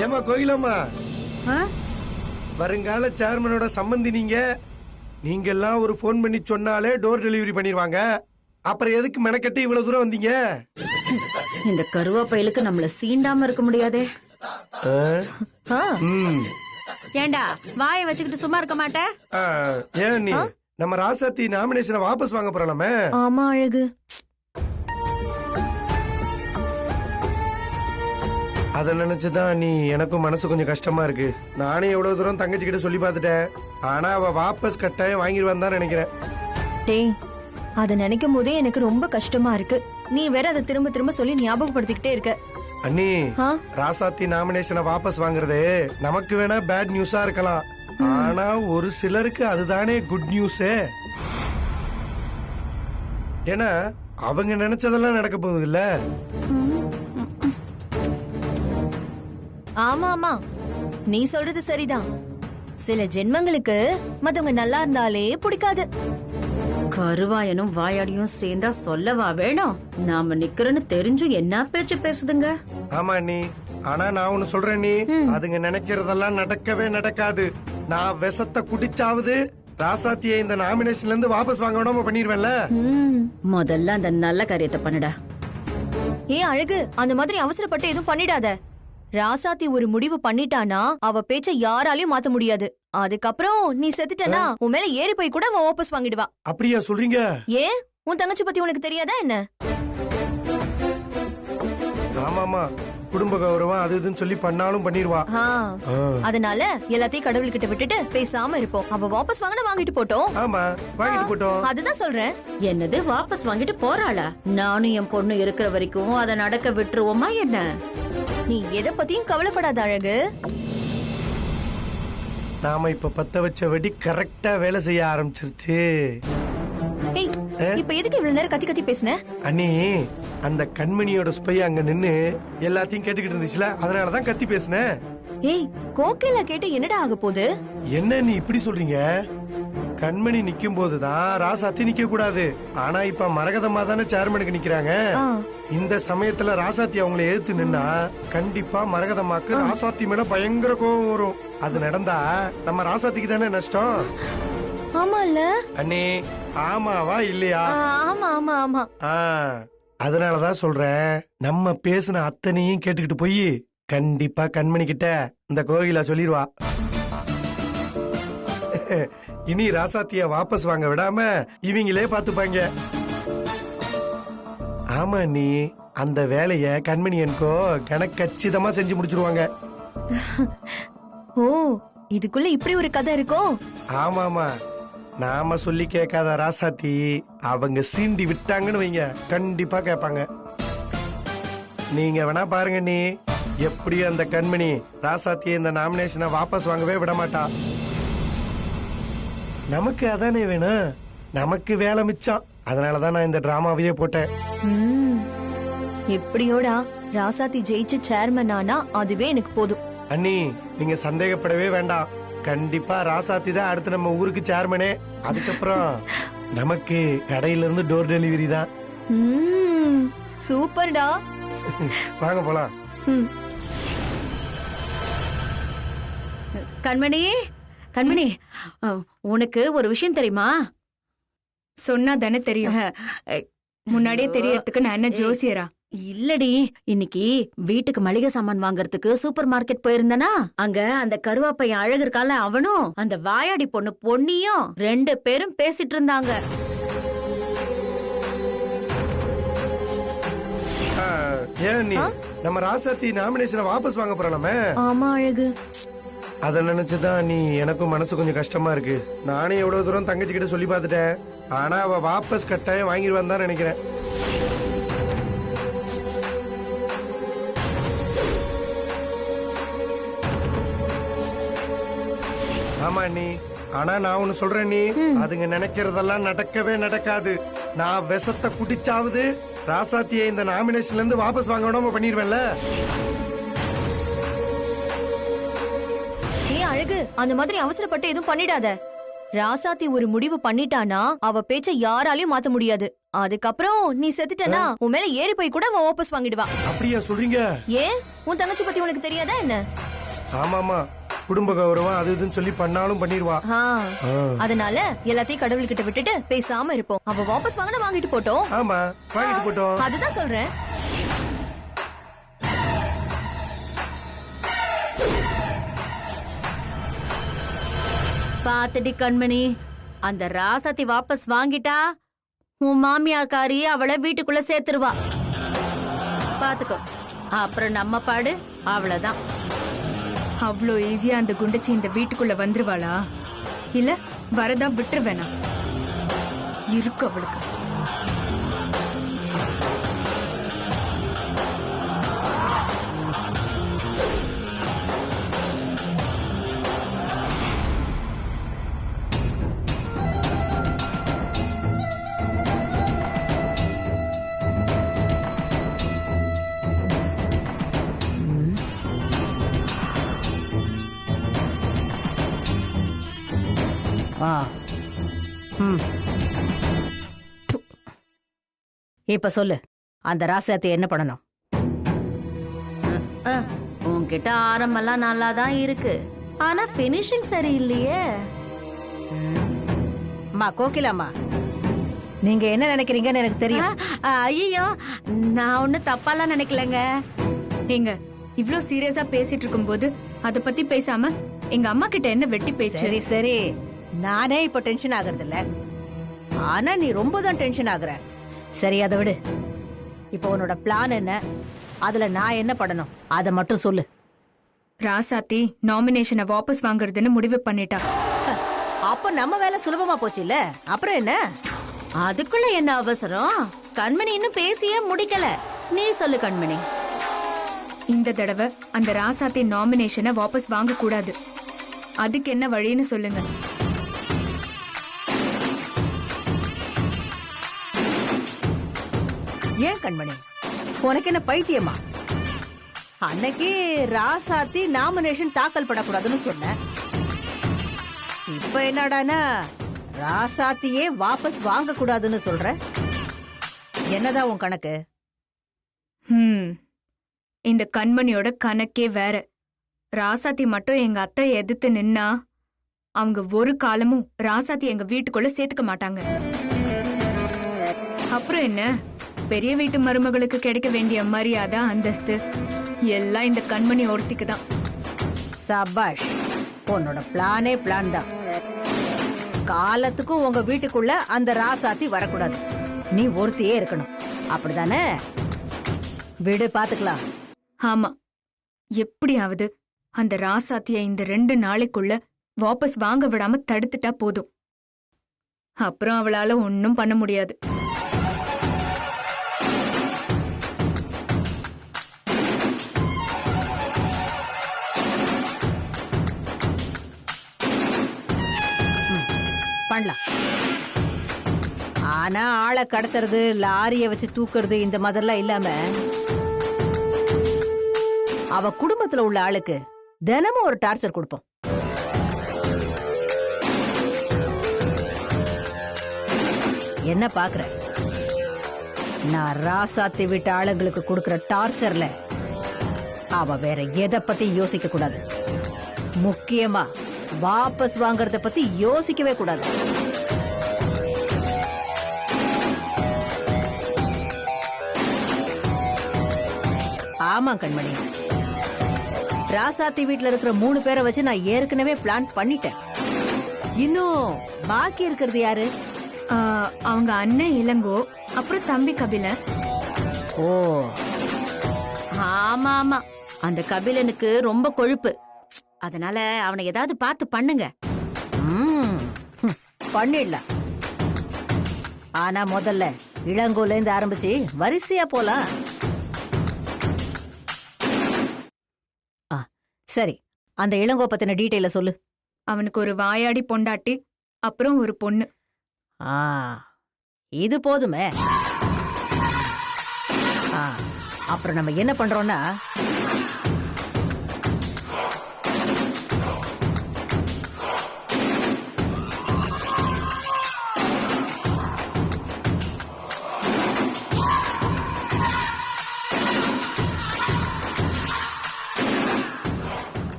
ஏமா கோயிலம்மா, ஆ? வருங்கால சேர்மனோட சம்பந்தி நீங்க எல்லாம் ஒரு போன் பண்ணி சொன்னாலே டோர் டெலிவரி பண்ணிடுவாங்க. அப்புறம் எதுக்கு மெனக்கட்டி இவ்வளவு தூரம் வந்தீங்க? இந்த கருவாப்பையிலுக்கு நம்மள சீண்டாம இருக்க முடியாதே. ஆ? ம். ஏண்டா வாயை வச்சுக்கிட்டு சும்மா இருக்க மாட்டே? ஏன் நீ நம்ம ராசாத்தி நாமினேஷனை வாபஸ் வாங்க போறலாமே? ஆமா அழகு. அத நினைச்சுதான் நீ எனக்கும் மனசு கொஞ்சம் கஷ்டமா இருக்கு. நானே எவ்வளவு தூரம் தங்கச்சிக்கிட்ட சொல்லி பார்த்துட்டேன். ஆனா அவ வாபஸ் கட்டாயம் வாங்கிடுவான்னு தான் நினைக்கிறேன். டேய், அத நினைக்கும் போதே எனக்கு ரொம்ப கஷ்டமா இருக்கு. நீ வேற அதை திரும்ப திரும்ப சொல்லி ஞாபகப்படுத்திக்கிட்டே இருக்க. அண்ணி, ஆ? ராசாத்தி நாமினேஷனை வாபஸ் வாங்குறது நமக்கு வேணா பேட் நியூஸா இருக்கலாம். ஆனா ஒரு சிலருக்கு அதுதானே குட் நியூஸே. ஏன்னா அவங்க நினைச்சதெல்லாம் நடக்க போகுது இல்ல. ஆமா ஆமா, நீ சொல்றது சரிதான். சில ஜென்மங்களுக்கு மத்தவங்க நல்லா இருந்தாலே பிடிக்காது. கருவாயனும் வாயாடியும் சேர்ந்தா சொல்லவா வேணும்? நாம நிக்கிறோன்னு தெரிஞ்சும் என்ன பேச்சு பேசுதுங்க. ஆமா அண்ணி, ஆனா நான் ஒண்ணு சொல்றேன் நீ, அதுங்க நினைக்கிறதெல்லாம் நடக்கவே நடக்காது. நான் விஷத்தை குடிச்சாவது ராசாத்தியை இந்த நாமினேஷன்ல இருந்து வாபஸ் வாங்க விடாம பண்ணிருவேன்ல. முதல்ல அந்த நல்ல காரியத்தை பண்ணுடா. ஏன் அழகு, அந்த மாதிரி அவசரப்பட்டு எதுவும் பண்ணிடாத. ராசாத்தி ஒரு முடிவு பண்ணிட்டானா அவ பேச்ச யாராலையும் மாத்த முடியாது. அதுக்கப்புறம் நீ செத்துட்டனா உன் மேல ஏறி போய் கூட அவன் வாபஸ் வாங்கிடுவா. அப்படியா சொல்றீங்க? ஏன் உன் தங்கச்சி பத்தி உனக்கு தெரியாதா என்ன? ஆமாமா, குடும்ப கௌரவம் அது இதுன்னு சொல்லி பண்ணாலும் பண்ணிடுவா. அதனால எல்லாத்தையும் கடவுள்கிட்ட விட்டுட்டு பேசாம இருப்போம். அவ வாபஸ் வாங்கினா வாங்கிட்டு போட்டோம். ஆமா, வாங்கிட்டு போட்டோம். அதுதான் சொல்றேன். என்னது வாபஸ் வாங்கிட்டு போறாளா? நானும் என் பொண்ணு இருக்கிற வரைக்கும் அதை நடக்க விட்டுருவோமா என்ன? நீ எதை பத்தியும் கவலைப்படாத அழகு. நாம இப்ப பத்த வச்ச வெடி கரெக்டா வேலை செய்ய ஆரம்பிச்சிருச்சு. ஏய், இப்ப எதுக்கு இவ்வளவு நேரம் கத்தி கத்தி பேசுன? அண்ணி, அந்த கண்மணியோட ஸ்பை அங்க நின்னு எல்லாத்தையும் கேட்டுக்கிட்டு இருந்துச்சுல, அதனாலதான் கத்தி பேசுனேன். ஏய், கோக்கையில கேட்டு என்னடா ஆக போகுது? என்ன நீ இப்படி சொல்றீங்க? கண்மணி நிக்கும் போதுதான் ராசாத்தி நிக்க கூடாது. ஆனா இப்ப மரகதமா தானே சேர்மனுக்கு நிக்கிறாங்க. இந்த சமயத்துல ராசாத்தி அவங்களை எதிர்த்து நின்னா கண்டிப்பா மரகதமாக்கு ராசாத்தி மேல பயங்கர கோபம் வரும். அது நடந்தா நம்ம ராசாத்திக்கு தானே நஷ்டம். ஆமா இல்ல அண்ணே? ஆமாவா இல்லையா? ஆமா ஆமா ஆமா. அதனாலதான் சொல்றேன், நம்ம பேசின அத்தனையும் கேட்டுக்கிட்டு போய் கண்டிப்பா கண்மணி கிட்ட இந்த கோகிலா சொல்லிடுவா. இனி ராசாத்திய வாபஸ் வாங்க விடாம இவங்களே பாத்துப்பாங்க. ஆமா நீ, அந்த வேலைய கண்மணி எனக்கோ கணக்கச்சிதமா செஞ்சு முடிச்சிருவாங்க. ஓ, இதுக்குள்ள இப்படி ஒரு கதை இருக்கோ? ஆமாமா, நாம சொல்லி கேட்காத ராசாத்தி அவங்க சீண்டி விட்டாங்கன்னு வைங்க, கண்டிப்பா கேட்பாங்க. நீங்க வேணா பாருங்க நீ, எப்படியும் அந்த கண்மணி ராசாத்திய இந்த நாமினேஷனை வாபஸ் வாங்கவே விட மாட்டா. நமக்கு அதானே வேணும், நமக்கு வேலை மிச்சம். அதனாலதான் நான் இந்த டிராமாவையே போட்டேன். எப்படியோடா ராசாத்தி ஜெயிச்சு சேர்மன் ஆனா அதுவே எனக்கு போதும். அண்ணி, நீங்க சந்தேகப்படவே வேண்டாம். கண்டிப்பா ராசாத்தி தான் அடுத்து நம்ம ஊருக்கு சேர்மனே. அதுக்கப்புறம் நமக்கு கடையில இருந்து டோர் டெலிவரி தான். சூப்பர்டா. வாங்க போலாம். கண்மணி, கண்மணி, உனக்கு ஒரு விஷயம் தெரியுமா? சொன்னா தானே தெரியும். முன்னாடியே தெரியறதுக்கு நான் என்ன ஜோசியரா? இல்லடி, இன்னைக்கு வீட்டுக்கு மளிகை சாமான் வாங்கறதுக்கு சூப்பர் மார்க்கெட் போயிருந்தனா, அங்க அந்த கருவாப்பையன் அழகு இருக்கால, அவனும் அந்த வாயாடி பொண்ணு பொன்னியும் 2 பேரும் பேசிட்டு இருந்தாங்க. ஏன் நீ நம்ம ராசாத்தி நாமினேஷனை வாபஸ் வாங்க போறலாமே? ஆமா அழகு. அத நினைச்சுதான் நீ எனக்கும் மனசு கொஞ்சம் கஷ்டமா இருக்கு. நானே எவ்வளவு தூரம் தங்கச்சி கிட்ட சொல்லி பார்த்துட்டேன். ஆனா அவ வாபஸ் கட்டாயம் வாங்கிடுவான்னு தான் நினைக்கிறேன். ஆமா நீ, ஆனா நான் ஒண்ணு சொல்றேன் நீ, அதுங்க நினைக்கிறதெல்லாம் நடக்கவே நடக்காது. நான் விஷத்தை குடிச்சாவது ராசாத்தியை இந்த நாமினேஷன்ல இருந்து வாபஸ் வாங்க விடாம பண்ணிருவேன்ல. அழகு, அந்த மாதிரி அவசரப்பட்டு எதுவும் பண்ணிடாத. ராசாத்தி ஒரு முடிவு பண்ணிட்டானா அவ பேச்ச யாராலையும் மாத்த முடியாது. அதுக்கப்புறம் நீ செத்துட்டனா உன் மேல ஏறி போய் கூட அவன் வாபஸ் வாங்கிடுவான். அப்படியா சொல்றீங்க? ஏன் உன் தங்கச்சி பத்தி உனக்கு தெரியாதா என்ன? ஆமாமா, குடும்ப கௌரவம் அது இதுன்னு சொல்லி பண்ணாலும் பண்ணிடுவா. அதனால எல்லாத்தையும் கடவுள்கிட்ட விட்டுட்டு பேசாம இருப்போம். அவ வாபஸ் வாங்கினா வாங்கிட்டு போட்டோம். ஆமா, வாங்கிட்டு போட்டோம். அதுதான் சொல்றேன். பாத்துடி கண்மணி, அந்த ராசாத்தி வாபஸ் வாங்கிட்டா உன் மாமியாக்காரி அவளை வீட்டுக்குள்ள சேர்த்துருவா. பாத்துக்கோ, அப்புறம் நம்ம பாடு அவ்வளவுதான். அவ்வளோ ஈஸியா அந்த குண்டச்சி இந்த வீட்டுக்குள்ள வந்துருவாளா? இல்ல வரதா விட்டுருவேனா? இருக்கு அவளுக்கு. இப்ப சொல்லு, அந்த ராசாத்தி என்ன பண்ணணும்? உன்கிட்ட ஆரம்பெல்லாம் நல்லா தான் இருக்கு, ஆனா பினிஷிங் சரியில்லையே. அம்மா கோகிலாம்மா, நீங்க என்ன நினைக்கிறீங்கன்னு எனக்கு தெரியும். ஐயோ, நான் ஒண்ணு தப்பாலாம் நினைக்கலங்க. ஏங்க இவ்ளோ சீரியஸா பேசிட்டு இருக்கும்போது அத பத்தி பேசாம எங்க அம்மா கிட்ட என்ன வெட்டி பேச்சு? சரி சரி, நானே இப்ப டென்ஷன் ஆகுறது இல்ல, ஆனா நீ ரொம்ப தான் டென்ஷன் ஆகுற. சரி அதை விடு. இப்போ உன்னோட பிளான் என்ன? அதுல நான் என்ன பண்ணணும் அத மட்டும் சொல்லு. ராசாத்தி நாமினேஷனை வாபஸ் வாங்குறதுன்னு முடிவு பண்ணிட்டா. அப்ப நம்ம வேலை சுலபமா போச்சு இல்ல? அப்புறம் என்ன? அதுக்குள்ள என்ன அவசரம்? கண்மணி இன்னும் பேசியே முடிக்கல. நீ சொல்லு கண்மணி. இந்த தடவை அந்த ராசாத்தி நாமினேஷனை வாபஸ் வாங்க கூடாது. அதுக்கு என்ன வழின்னு சொல்லுங்க. ஏன் கண்மணி, உனக்கு என்ன பைத்தியமா? அன்னைக்கு ராசாத்தி நாமினேஷன் தாக்கல் பண்ணக்கூடாதுன்னு சொன்ன. இப்ப என்னடானா ராசாத்தியே வாபஸ் வாங்க கூடாதுன்னு சொல்ற. என்னதான் உன் கணக்கு? இந்த கண்மணியோட கணக்கே வேற. ராசாத்தி மட்டும் எங்க அத்தை எதிர்த்து நின்னா அவங்க ஒரு காலமும் ராசாத்தி எங்க வீட்டுக்குள்ள சேர்த்துக்க மாட்டாங்க. அப்புறம் என்ன, பெரிய வீட்டு மருமகளுக்கு கிடைக்க வேண்டிய மரியாதை அந்தஸ்து எல்லாம் இந்த கண்மணி ஒருத்திக்கு தான். சபாஷ், உன்னோட பிளானே பிளான் தான். காலத்துக்கும் உங்க வீட்டுக்குள்ள அந்த ராசாத்தி வரக்கூடாது, நீ ஒருத்தியே இருக்கணும், அப்படிதானே? விடு, பாத்துக்கலாம். ஆமா, எப்படியாவது அந்த ராசாத்திய இந்த 2 நாளைக்குள்ள வாபஸ் வாங்க விடாம தடுத்துட்டா போதும். அப்புறம் அவளால ஒன்னும் பண்ண முடியாது. பண்ணலாம். ஆனா ஆளை கடத்துறது, லாரிய வச்சு தூக்குறது இந்த மாதிரிலாம் இல்லாம அவ குடும்பத்துல உள்ள ஆளுக்கு தினமும் ஒரு டார்ச்சர் கொடுப்போம். என்ன பாக்குற? நான் ராசாத்தி விட்ட ஆளுங்களுக்கு கொடுக்கிற டார்ச்சர்ல அவ வேற எதை பத்தி யோசிக்க கூடாது. முக்கியமா வாபஸ் வாங்கறத பத்தி யோசிக்கவே கூடாது. ஆமா கண்மணி, ராசாத்தி வீட்டுல இருக்கிற 3 பேரை வச்சு நான் ஏற்கனவே பிளான் பண்ணிட்டேன். இன்னும் பாக்கி இருக்கிறது யாரு? அவங்க அண்ணன் இளங்கோ, அப்புறம் தம்பி கபிலன். ஓ ஆமா ஆமா, அந்த கபிலனுக்கு ரொம்ப கொழுப்பு, அதனால அவனை ஏதாவது பார்த்து பண்ணுங்க. பண்ணிடலாம். ஆனா முதல்ல இளங்கோல இருந்து ஆரம்பிச்சு வரிசையா போலாம். சரி, அந்த இளங்கோ பத்தின டீடைல சொல்லு. அவனுக்கு ஒரு வாயாடி பொண்டாட்டி, அப்புறம் ஒரு பொண்ணு. இது போதுமே. அப்புறம் நம்ம என்ன பண்றோம்னா,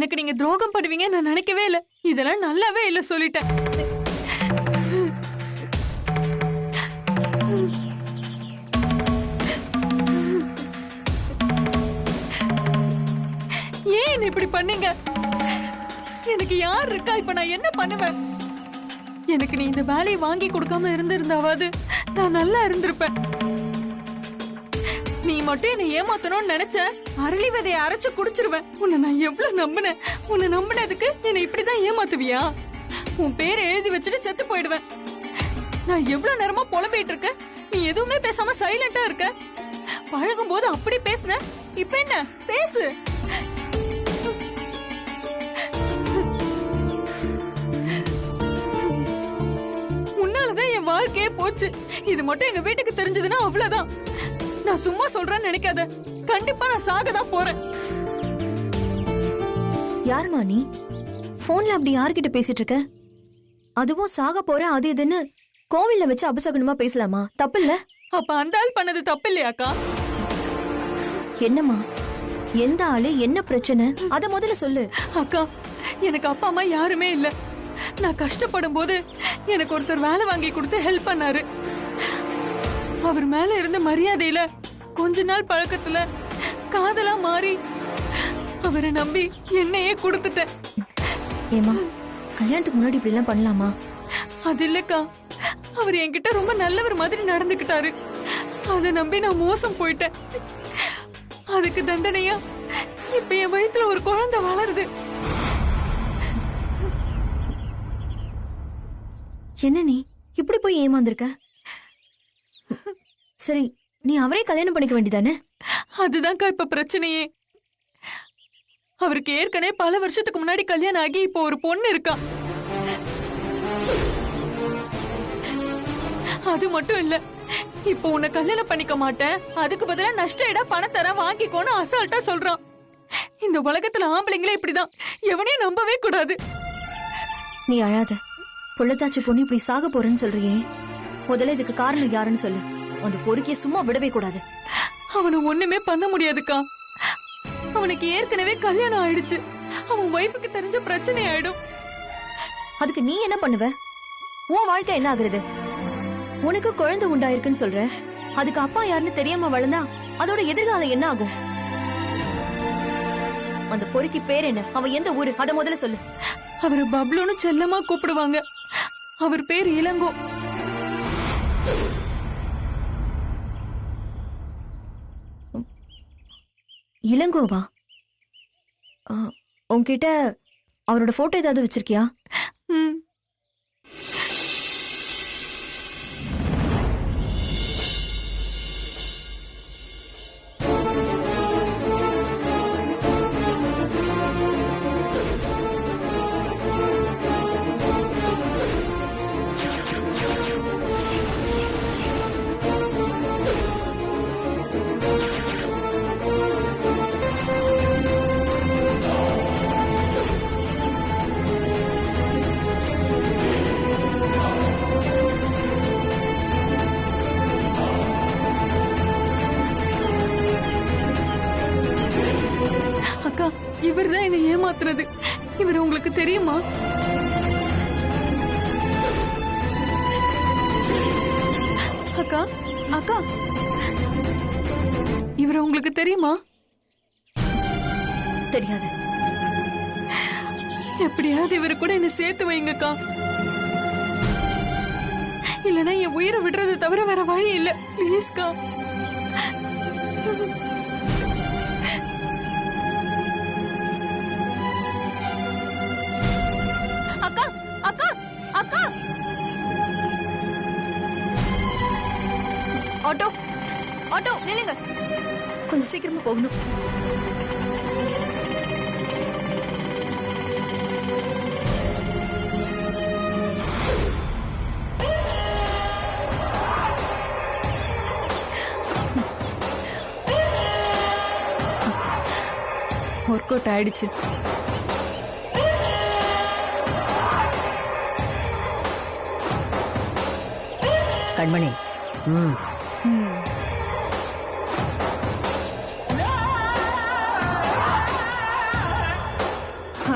எனக்கு நீங்க துரோகம் பண்ணுவீங்க நான் நினைக்கவே இல்ல. இதெல்லாம் நல்லாவே இல்ல சொல்லிட்டேன். ஏன் என்ன இப்படி பண்ணீங்க? எனக்கு யார் இருக்கா? இப்ப நான் என்ன பண்ணுவேன்? எனக்கு நீ இந்த வேலையை வாங்கி கொடுக்காம இருந்திருந்தாவது நான் நல்லா இருந்திருப்பேன். நீ மட்டும் என்ன ஏமாத்தணும்னு நினைச்ச, அரளி விதையை அரைச்சு குடிச்சிருவேன். உன்னை நான் எவ்வளவு நம்பினேன். உன்னை நம்பினதுக்கு என்னை இப்படிதான் ஏமாத்துவியா? உன் பேரை எழுதி வச்சுட்டு செத்து போயிடுவேன். நான் எவ்வளவு நேரமா புலம்பிட்டு இருக்கேன், நீ எதுவுமே பேசாம சைலண்டா இருக்க. பழகும் போது அப்படி பேசுன, இப்ப என்ன பேசு. உன்னாலதான் என் வாழ்க்கையே போச்சு. இது மட்டும் எங்க வீட்டுக்கு தெரிஞ்சதுன்னா அவ்வளவுதான். நான் சும்மா சொல்றேன்னு நினைக்காத, கண்டிப்பா நான் சாகதான் போறேன். யாருமா நீ? போன்ல அப்படி யார்கிட்ட பேசிட்டு இருக்க? அதுவும் சாக போற அது இதுன்னு கோவில்ல வச்சு அபசகுனமா பேசலாமா? தப்பு இல்ல? அப்ப அந்த ஆள் பண்ணது தப்பு இல்லையாக்கா? என்னம்மா, எந்த ஆளு, என்ன பிரச்சனை, அத முதல்ல சொல்லு. அக்கா, எனக்கு அப்பா அம்மா யாருமே இல்ல. நான் கஷ்டப்படும் போது எனக்கு ஒருத்தர் வேலை வாங்கி கொடுத்து ஹெல்ப் பண்ணாரு. அவர் மேல இருந்த மரியாதையில கொஞ்ச நாள் பழக்கத்துல காதலா மாறி அவரை நம்பி என்னையே கொடுத்துட்டேன். ஏமா, கல்யாணத்துக்கு முன்னாடி இப்படி எல்லாம் பண்ணலாமா? அது இல்லக்கா, அவர் என்கிட்ட ரொம்ப நல்லவர் மாதிரி நடந்துக்கிட்டாரு. அதை நம்பி நான் மோசம் போயிட்டேன். அதுக்கு தண்டனையா இப்ப என் வயித்துல ஒரு குழந்தை வளருது. என்ன நீ இப்படி போய் ஏமாந்திருக்க? சரி, நீ அவரே கல்யாணம் பண்ணிக்க வேண்டியதானே? அதுதான்க்கா இப்ப பிரச்சனையே. அவருக்கு ஏற்கனவே பல வருஷத்துக்கு முன்னாடி கல்யாணம் ஆகி இப்போ ஒரு பொண்ணு இருக்கா. அது மட்டும் இல்ல, இப்போ உன்னை கல்யாணம் பண்ணிக்க மாட்டேன், அதுக்கு பதிலா நஷ்ட ஈடா பணம் தர வாங்கிக்கோன்னு அசால்ட்டா சொல்றான். இந்த உலகத்துல ஆம்பளைங்களே இப்படிதான், எவனையும் நம்பவே கூடாது. நீ அழாத. புள்ளத்தாச்சி பொண்ணு இப்படி சாக போறேன்னு சொல்றியே, முதல்ல இதுக்கு காரணம் யாருன்னு சொல்லு. அந்த பொறுக்கிய சும்மா விடவே கூடாது. அவனை ஒண்ணுமே பண்ண முடியாதுக்கா. அவனுக்கு ஏற்கனவே கல்யாணம் ஆயிடுச்சு. அவன் ஒய்ஃபுக்கு தெரிஞ்ச பிரச்சனை ஆயிடும். அதுக்கு நீ என்ன பண்ணுவ? உன் வாழ்க்கை என்ன ஆகுறது? உனக்கு குழந்தை உண்டாயிருக்குன்னு சொல்ற, அதுக்கு அப்பா யாருன்னு தெரியாம வளர்ந்தா அதோட எதிர்காலம் என்ன ஆகும்? அந்த பொறுக்கி பேர் என்ன? அவன் எந்த ஊரு? அத முதல்ல சொல்லு. அவரு பப்ளுன்னு செல்லமா கூப்பிடுவாங்க. அவர் பேர் இளங்கோ. இளங்கோவா? உன்கிட்ட அவரோட போட்டோ ஏதாவது வச்சிருக்கியா? ம். அக்கா, இவர்தான் என்னை ஏமாத்துறது. இவர் உங்களுக்கு தெரியுமா? அக்கா, அக்கா, இவர் உங்களுக்கு தெரியுமா? தெரியாது. எப்படியாவது இவரு கூட என்ன சேர்த்து வைங்கக்கா. இல்லனா என் உயிரை விடுறது தவிர வேற வழி இல்ல. ப்ளீஸ்க்கா. அக்கா, அக்கா, அக்கா. ஆட்டோ, ஆட்டோ நில்லுங்க, கொஞ்சம் சீக்கிரமா போகணும். ஒர்க் அவுட் ஆயிடுச்சு. கண்மணி,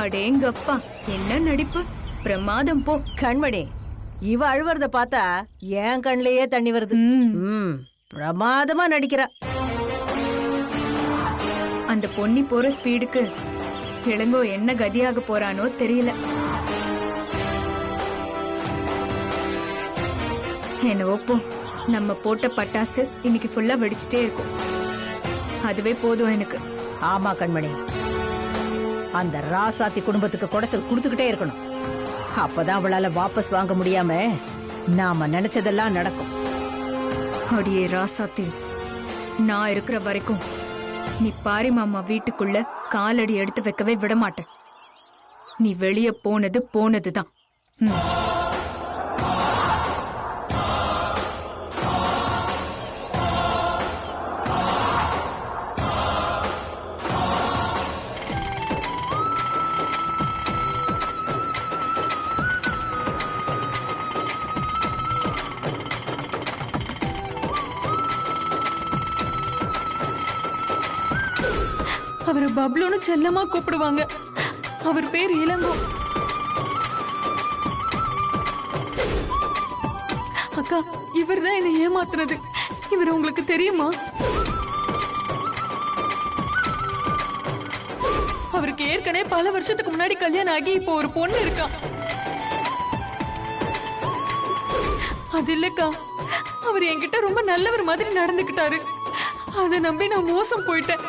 அடேங்கப்பா, என்ன நடிப்பு, பிரமாதம் போ. கண்மணி, இவ அழுவறத பார்த்தா என் கண்ணிலேயே தண்ணி வருது. பிரமாதமா நடிக்கிறா. அந்த பொன்னி போற ஸ்பீடுக்கு இளங்கோ என்ன கதியாக போறானோ தெரியல. என்னவோ போ, நம்ம போட்ட பட்டாசு இன்னைக்கு ஃபுல்லா வெடிச்சிட்டே இருக்கும். அதுவே போதும் எனக்கு. ஆமா கண்மணி, அந்த ராசாத்தி குடும்பத்துக்கு குடைச்சல் கொடுத்துக்கிட்டே இருக்கணும். அப்பதான் அவளால வாபஸ் வாங்க முடியாம நாம நினைச்சதெல்லாம் நடக்கும். அடியே ராசாத்தி, நான் இருக்கிற வரைக்கும் நீ பாரி மாமா வீட்டுக்குள்ள காலடி எடுத்து வைக்கவே விட மாட்டேன். நீ வெளியே போனது போனதுதான். அவரை பப்ளுன்னு செல்லமா கூப்பிடுவாங்க. அவர் பேர் இளங்கோ. அக்கா, இவர் தான் என்னை ஏமாத்துறது. இவர் உங்களுக்கு தெரியுமா? அவருக்கு ஏற்கனவே பல வருஷத்துக்கு முன்னாடி கல்யாணம் ஆகி இப்போ ஒரு பொண்ணு இருக்கா. அது இல்லக்கா, அவர் என்கிட்ட ரொம்ப நல்லவர் மாதிரி நடந்துக்கிட்டாரு. அதை நம்பி நான் மோசம் போயிட்டேன்.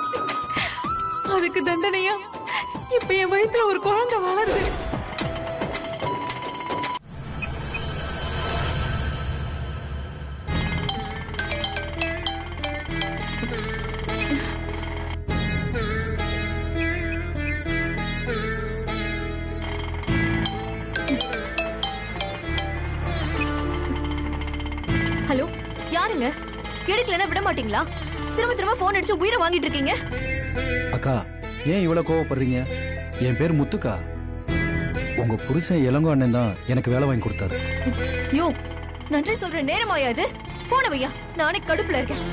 அதுக்கு தண்டனையா இப்ப என் வயித்துல ஒரு குழந்தை வளருது. ஹலோ, யாருங்க? எடுக்கலன்னா விட மாட்டீங்களா? திரும்ப திரும்ப போன் அடிச்சு உயிரை வாங்கிட்டு இருக்கீங்க. அக்கா, ஏன் இவ்வளவு கோவப்படுறீங்க? என் பேர் முத்துக்கா. உங்க புருஷன் இளங்கோ அண்ணன் தான் எனக்கு வேலை வாங்கி கொடுத்தாரு. யோ, நன்றி சொல்ற நேரமாயா இது? போன வையா, நானே கடுப்புல இருக்கேன்.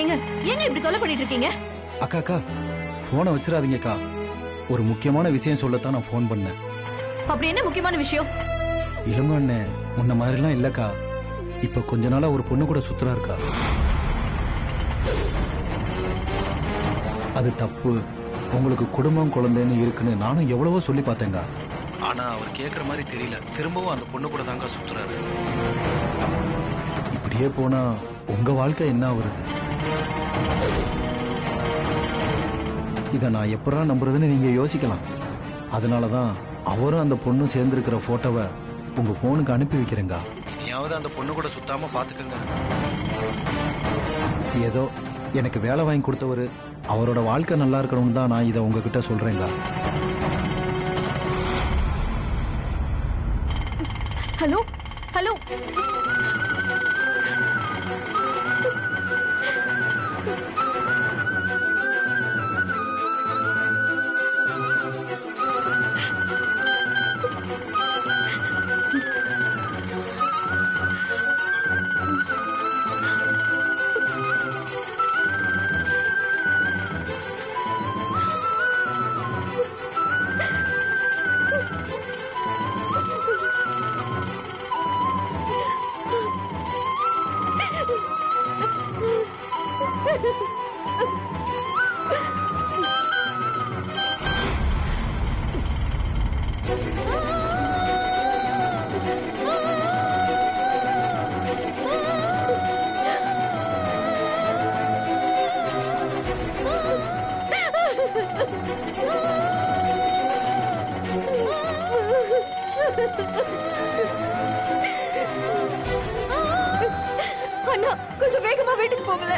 ஏங்க ஏங்க இப்படி தொலை பண்ணிட்டு இருக்கீங்க? அக்கா அக்கா, போனை வச்சிடாதீங்கக்கா. ஒரு முக்கியமான விஷயம் சொல்லத்தான் நான் போன் பண்ணேன். அப்படி என்ன முக்கியமான விஷயம்? இளங்கோ அண்ணன் முன்ன மாதிரிலாம் இல்லக்கா. இப்ப கொஞ்ச நாளா ஒரு பொண்ணு கூட சுத்துறா இருக்கா. அது தப்பு. உங்களுக்கு குடும்பம் குழந்தைன்னு இருக்குன்னு நானும் எவ்வளவோ சொல்லி பார்த்தேங்க. ஆனா அவர் கேக்குற மாதிரி தெரியல. திரும்பவும் அந்த பொண்ணு கூட தாங்க சுத்துறாரு. இப்படியே போனா உங்க வாழ்க்கை என்ன ஆகுறது? இதை நான் எப்படா நம்புறதுன்னு நீங்க யோசிக்கலாம். அதனாலதான் அவரும் அந்த பொண்ணும் சேர்ந்திருக்கிற போட்டோவை உங்க போனுக்கு அனுப்பி வைக்கிறேங்க. இனியாவது அந்த பொண்ணு கூட சுத்தாம பாத்துக்கங்க. ஏதோ எனக்கு வேலை வாங்கி கொடுத்தவரு, அவரோட வாழ்க்கை நல்லா இருக்கணும்னு தான் நான் இதை உங்ககிட்ட சொல்றேங்க. ஹலோ ஹலோ, அண்ணா கொஞ்சம் வேகமா வீட்டுக்கு போகல.